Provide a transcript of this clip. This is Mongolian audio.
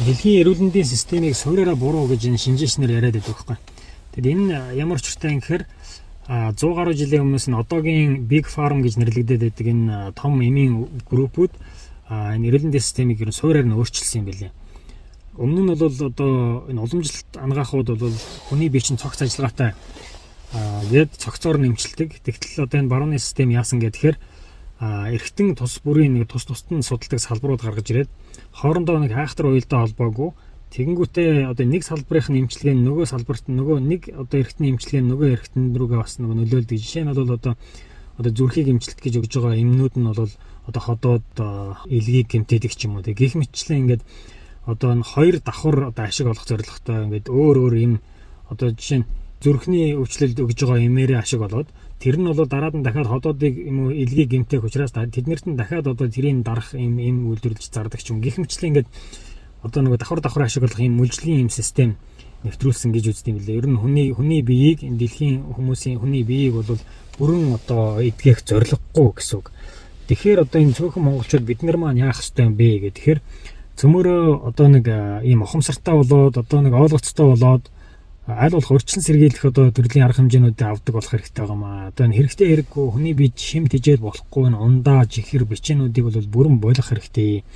Дэлхийн эрүүл мэндийн системийг суураараа буруу гэж энэ шинжээчнэр яриад байдаг байхгүй. Тэгэхээр энэ ямар ч учиртай юм гэхээр 100 гаруй жилийн өмнөөс нь одоогийн Big Pharma гэж нэрлэгдээд байдаг энэ том эмийн группүүд энэ эрүүл мэндийн системийг ер нь суураар нь өөрчилсөн юм билээ. Өмнө нь бол одоо энэ уламжлалт ангаахууд бол хүний бие чинь цогц ажиллагаатай гээд цогцоор нэмчилдэг. Тэгтэл одоо энэ барууны систем яасан гэхээр эргэтэн тус бүрийн нэг тус-тусад нь судалдаг салбарууд гаргаж ирээд хоорондоо нэг хайхтар уялдаа холбоогүй тэгэнгүүтээ одоо нэг салбарын эмчилгээ нөгөө салбарт нөгөө нэг одоо эргэтний эмчилгээ нөгөө эргэтэн рүүгээ бас нөгөө нөлөөлдөг. Жишээ нь бол одоо зүрхийг эмчилт гэж өгж байгаа эмнүүд нь бол одоо ходоод илгийг гэмтээдэг ч юм уу. Тэг гих мэтчлэн ингээд одоо энэ хоёр давхар одоо ашиг олох зорилготой ингээд өөр эм одоо жишээ нь зүрхний өвчлөлд өгж байгаа эмээрээ ашиг олоод тэр нь бол дараад нь дахиад ходоодыг юм уу илгийг гэмтэх учраас тэднэрт нь дахиад одоо тэрийн дарах эм үйлдвэрлэж зардаг ч юм. Гэх мэтчлэн ингээд одоо нөгөө давхар ашиг олох юм мөлжлийн эм систем нэвтрүүлсэн гэж үздэг юм лээ. Ер нь хүний биеийг энэ дэлхийн хүмүүсийн хүний биеийг бол бүрэн одоо эдгэх зорилгогүй гэсэн үг. Тэгэхээр одоо энэ цөөхөн монголчууд бид нар маань яах ёстой юм бэ гэх. Тэгэхээр цөмөрөө одоо нэг ийм ухамсартай болоод одоо нэг ойлгоцтой болоод аль болох урьдчилан сэргийлэх одоо төрлийн арга хэмжээнүүдийг авдаг болох хэрэгтэй байгаа маа. Одоо энэ хэрэгтэй хэрэггүй хүний бие шимт хижээд болохгүй энэ ундаа жихэр бичээнүүдийг бол бүрэн болох хэрэгтэй.